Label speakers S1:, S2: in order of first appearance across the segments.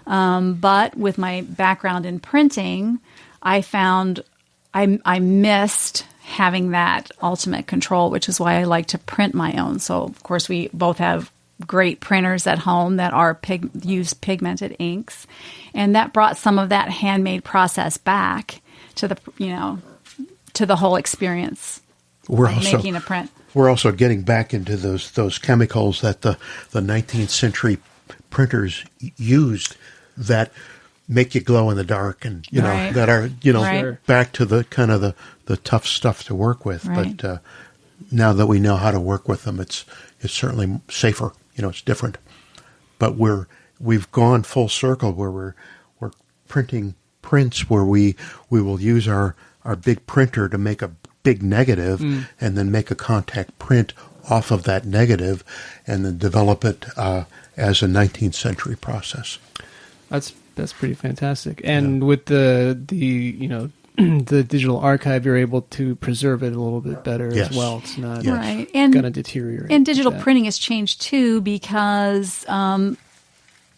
S1: But with my background in printing, I found I missed having that ultimate control, which is why I like to print my own. So, of course, we both have great printers at home that are use pigmented inks, and that brought some of that handmade process back to the whole experience of making a print.
S2: We're also getting back into those chemicals that the 19th century printers used that make you glow in the dark, and that are back to the kind of the tough stuff to work with.
S1: Right.
S2: But now that we know how to work with them, it's certainly safer. It's different. But we've gone full circle where we're printing prints where we will use our big printer to make a big negative and then make a contact print off of that negative and then develop it as a 19th century process.
S3: That's pretty fantastic. And with the the digital archive, you're able to preserve it a little bit better as well. It's not going to deteriorate.
S1: And digital printing has changed too, because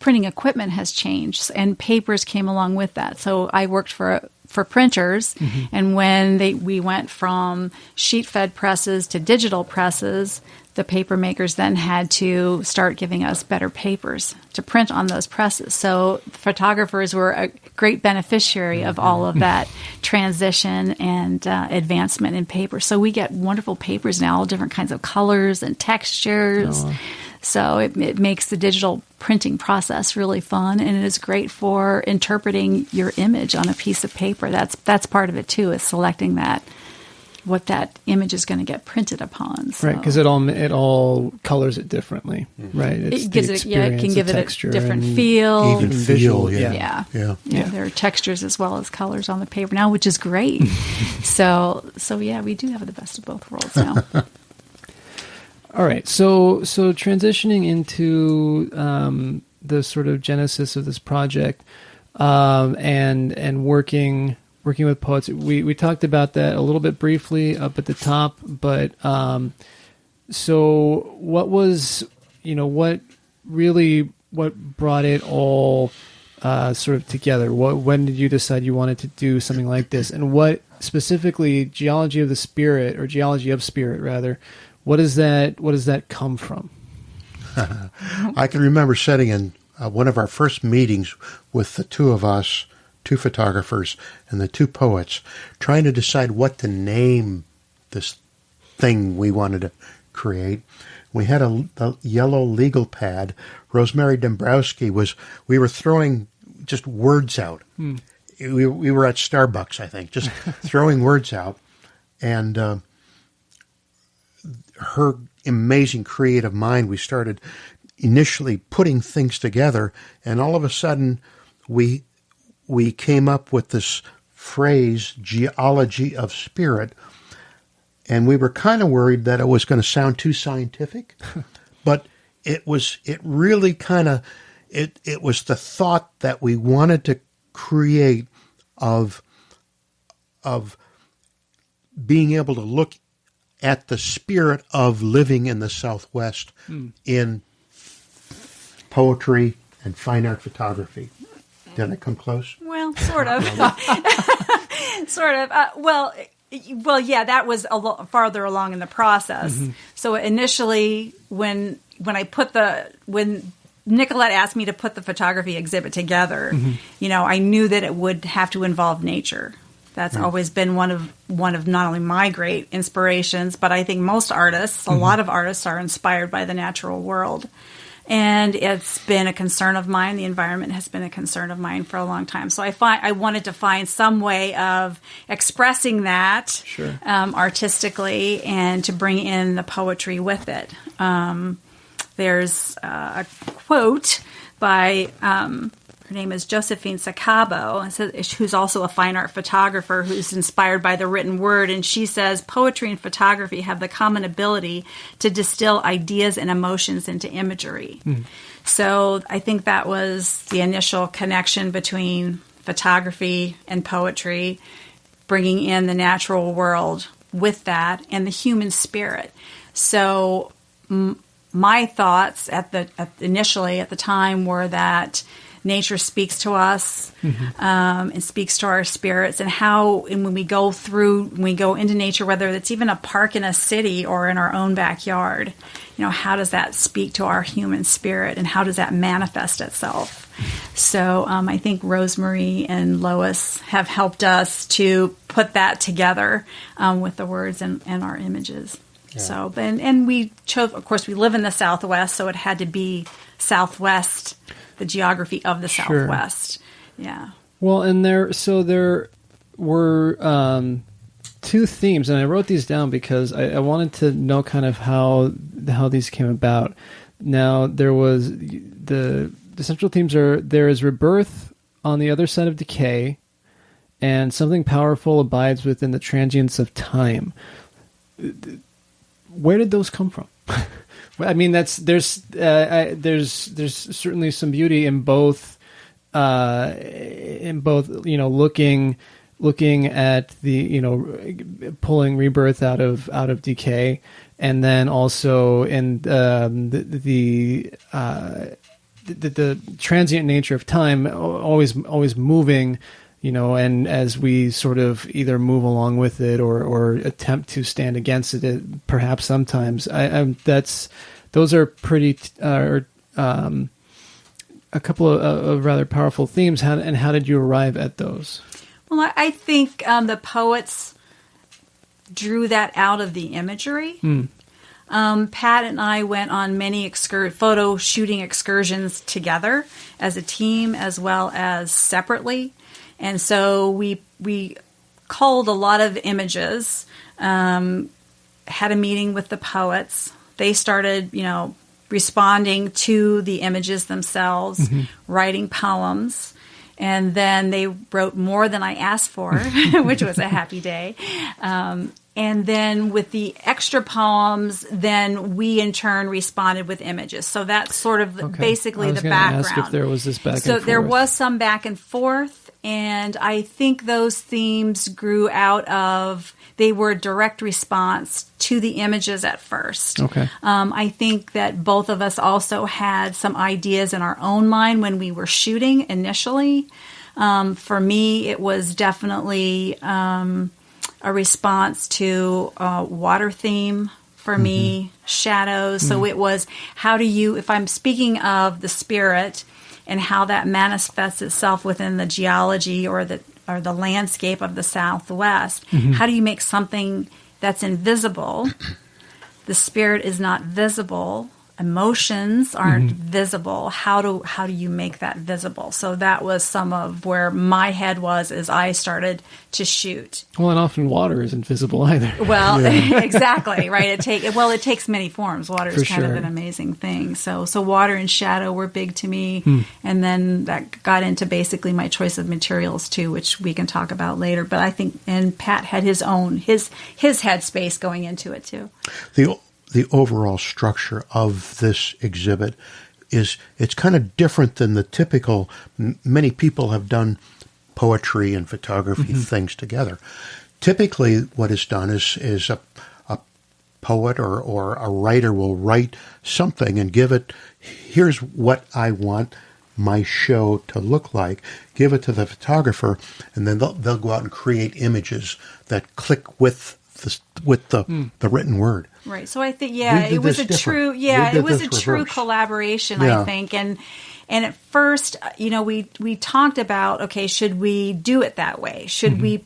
S1: printing equipment has changed and papers came along with that. So I worked for printers, and when we went from sheet-fed presses to digital presses, the paper makers then had to start giving us better papers to print on those presses. So photographers were a great beneficiary of all of that transition and advancement in paper. So we get wonderful papers now, all different kinds of colors and textures. So it makes the digital printing process really fun, and it is great for interpreting your image on a piece of paper. That's part of it too, is selecting what that image is going to get printed upon. So.
S3: Right, because it all colors it differently, right?
S1: It gives it can give it a different feel,
S2: even feel.
S1: Yeah. There are textures as well as colors on the paper now, which is great. so yeah, we do have the best of both worlds now.
S3: All right, so transitioning into the sort of genesis of this project and working with poets, we talked about that a little bit briefly up at the top, but so what was what brought it all sort of together? When did you decide you wanted to do something like this, and what specifically Geology of the Spirit, or Geology of Spirit rather? What does that come from?
S2: I can remember sitting in one of our first meetings with the two of us, two photographers and the two poets, trying to decide what to name this thing we wanted to create. We had a yellow legal pad. Rosemarie Dombrowski we were throwing just words out. We were at Starbucks, I think, just throwing words out. And her amazing creative mind, we started initially putting things together, and all of a sudden we came up with this phrase, Geology of Spirit, and we were kind of worried that it was going to sound too scientific, but it was the thought that we wanted to create of being able to look at the spirit of living in the Southwest in poetry and fine art photography. Did I come close?
S1: Well, sort of. Sort of. Well, yeah, that was a lot farther along in the process. So initially, when Nicolette asked me to put the photography exhibit together, I knew that it would have to involve nature. That's always been one of not only my great inspirations, but I think most artists, a lot of artists, are inspired by the natural world. And it's been a concern of mine. The environment has been a concern of mine for a long time. So I wanted to find some way of expressing that artistically, and to bring in the poetry with it. There's a quote by... her name is Josephine Sacabo, who's also a fine art photographer who's inspired by the written word. And she says, poetry and photography have the common ability to distill ideas and emotions into imagery. So I think that was the initial connection between photography and poetry, bringing in the natural world with that and the human spirit. So my thoughts initially at the time were that nature speaks to us, and speaks to our spirits, and when we go into nature, whether it's even a park in a city or in our own backyard, how does that speak to our human spirit, and how does that manifest itself? So I think Rosemarie and Lois have helped us to put that together with the words and our images. Yeah. So, and we chose, of course, we live in the Southwest, so it had to be Southwest, the geography of the Southwest. Yeah.
S3: Well, and there were two themes, and I wrote these down because I wanted to know kind of how these came about. Now, there was the central themes are there is rebirth on the other side of decay, and something powerful abides within the transience of time. Where did those come from? I mean, there's certainly some beauty in both, looking at the, pulling rebirth out of decay, and then also in the transient nature of time, always moving, and as we sort of either move along with it or attempt to stand against it, perhaps sometimes those are pretty, a couple of rather powerful themes. How did you arrive at those?
S1: Well, I think the poets drew that out of the imagery. Pat and I went on many photo shooting excursions together as a team as well as separately. And so we culled a lot of images, had a meeting with the poets. They started, responding to the images themselves, writing poems. And then they wrote more than I asked for, which was a happy day. And then with the extra poems, then we in turn responded with images. So that's sort of basically the background.
S3: Ask if there was this back and
S1: forth.
S3: So
S1: there was some back and forth, and I think those themes grew out of, they were a direct response to the images at first.
S3: Okay.
S1: I think that both of us also had some ideas in our own mind when we were shooting initially. For me, it was definitely a response to water theme for me, shadows. So it was, if I'm speaking of the spirit and how that manifests itself within the geology or the landscape of the Southwest, how do you make something that's invisible? The spirit is not visible. Emotions aren't visible. How do you make that visible? So that was some of where my head was as I started to shoot.
S3: Well, and often water isn't visible either.
S1: Well, exactly, right. It takes many forms. Water is kind of an amazing thing. So water and shadow were big to me, and then that got into basically my choice of materials too, which we can talk about later. But I think, and Pat had his headspace going into it too.
S2: The overall structure of this exhibit it's kind of different than the typical. Many people have done poetry and photography things together. Typically, what is done is a poet or a writer will write something and give it. Here's what I want my show to look like. Give it to the photographer, and then they'll go out and create images that click with the written word.
S1: Right. So I think, it was a true collaboration, I think. And at first, we talked about, okay, should we do it that way? Should we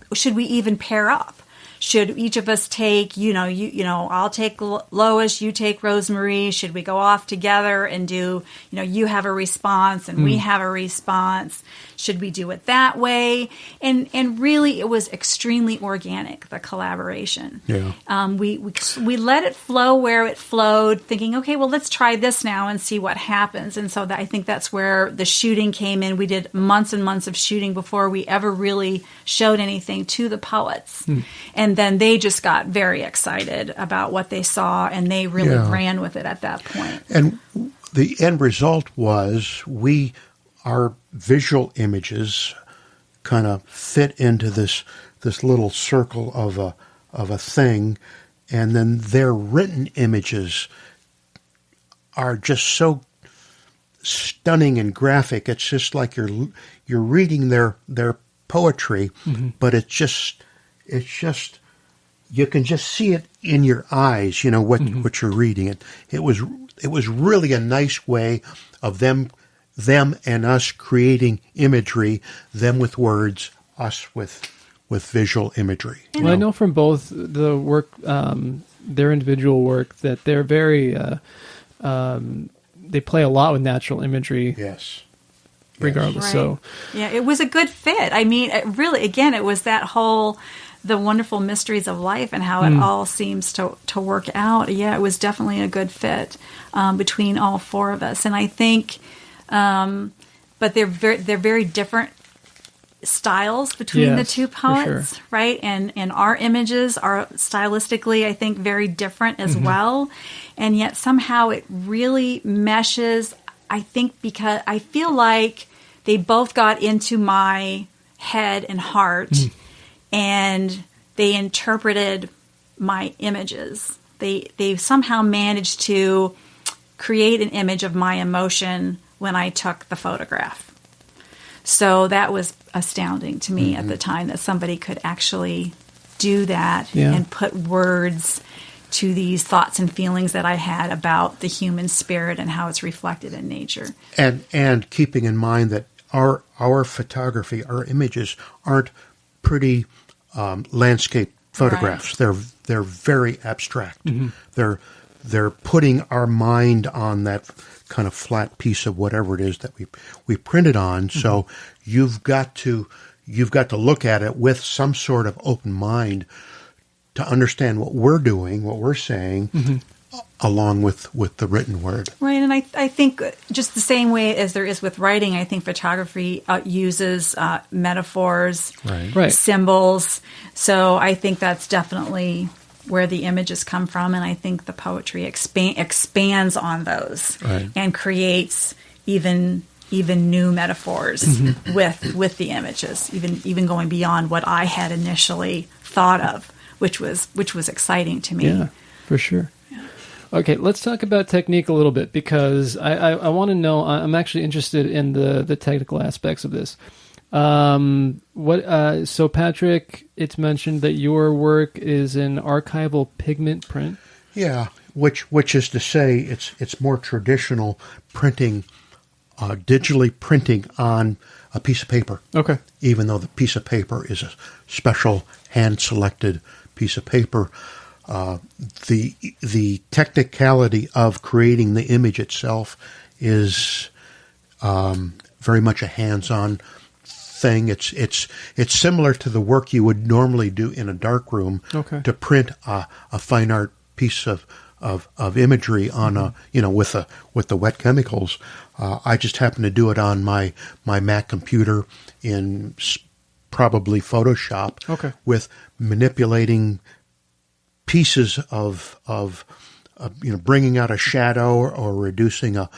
S1: even pair up? Should each of us take, I'll take Lois, you take Rosemarie. Should we go off together and do, you have a response and we have a response? Should we do it that way? And really, it was extremely organic, the collaboration. Yeah. We let it flow where it flowed, thinking, okay, well, let's try this now and see what happens. And so I think that's where the shooting came in. We did months and months of shooting before we ever really showed anything to the poets. And then they just got very excited about what they saw, and they really ran with it at that point.
S2: And the end result was our visual images kind of fit into this little circle of a thing, and then their written images are just so stunning and graphic. It's just like you're reading their poetry, but it's just you can just see it in your eyes. What you're reading. It was really a nice way of them and us creating imagery, them with words, us with visual imagery.
S3: Well, I know from both the work, their individual work, that they're very, they play a lot with natural imagery.
S2: Yes.
S3: Regardless.
S1: Right.
S3: So,
S1: yeah, it was a good fit. I mean, it was that whole, the wonderful mysteries of life and how it all seems to work out. Yeah, it was definitely a good fit between all four of us. And I think, but they're very different styles between the two poets,
S3: sure.
S1: right? And our images are stylistically, I think, very different as well. And yet somehow it really meshes, I think, because I feel like they both got into my head and heart and they interpreted my images. They somehow managed to create an image of my emotion when I took the photograph. So that was astounding to me at the time, that somebody could actually do that and put words to these thoughts and feelings that I had about the human spirit and how it's reflected in nature.
S2: And keeping in mind that our photography, our images aren't pretty landscape photographs. Right. They're very abstract. They're putting our mind on that kind of flat piece of whatever it is that we printed on. So you've got to look at it with some sort of open mind to understand what we're doing, what we're saying, along with the written word.
S1: Right, and I think just the same way as there is with writing, I think photography uses metaphors,
S3: right.
S1: symbols. So I think that's definitely where the images come from, and I think the poetry expands on those and creates even new metaphors with the images, even going beyond what I had initially thought of, which was exciting to me.
S3: Yeah, for sure. Yeah. Okay, let's talk about technique a little bit, because I want to know. I'm actually interested in the technical aspects of this. So Patrick, it's mentioned that your work is an archival pigment print.
S2: Yeah, which is to say it's more traditional printing, digitally printing on a piece of paper.
S3: Okay.
S2: Even though the piece of paper is a special hand-selected piece of paper, the technicality of creating the image itself is very much a hands-on thing. It's similar to the work you would normally do in a darkroom to print a fine art piece of imagery on with the wet chemicals. I just happen to do it on my Mac computer in probably Photoshop with manipulating pieces of bringing out a shadow or reducing a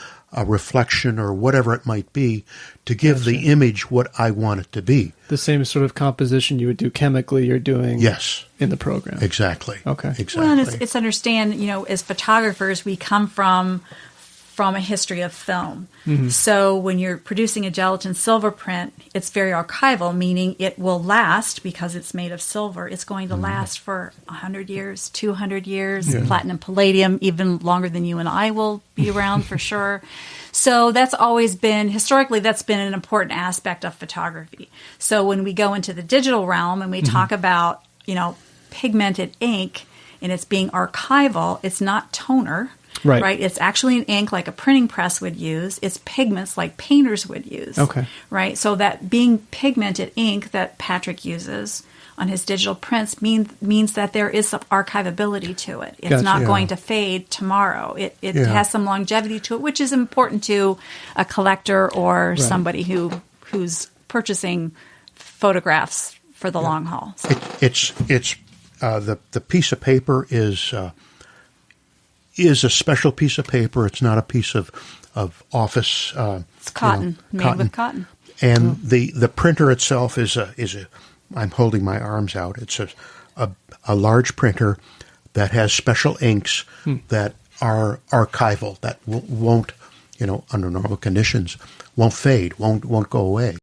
S2: reflection or whatever it might be to give the image what I want it to be.
S3: The same sort of composition you would do chemically, you're doing in the program.
S2: Exactly.
S3: Okay.
S2: Exactly.
S1: Well, and it's understand, as photographers, we come from a history of film. So when you're producing a gelatin silver print, it's very archival, meaning it will last because it's made of silver. It's going to last for 100 years, 200 years, platinum, palladium, even longer than you and I will be around for sure. So that's always been, historically, that's been an important aspect of photography. So when we go into the digital realm and we talk about, pigmented ink and it's being archival, it's not toner. Right. It's actually an ink like a printing press would use. It's pigments like painters would use.
S3: Okay.
S1: Right. So that being pigmented ink that Patrick uses on his digital prints means that there is some archivability to it. It's not going to fade tomorrow. It has some longevity to it, which is important to a collector or somebody who's purchasing photographs for the long haul. So.
S2: It's the piece of paper is a special piece of paper. It's not a piece of office.
S1: It's cotton, made with cotton.
S2: And the printer itself is a. I'm holding my arms out. It's a large printer that has special inks that are archival, that won't under normal conditions, won't fade, won't go away.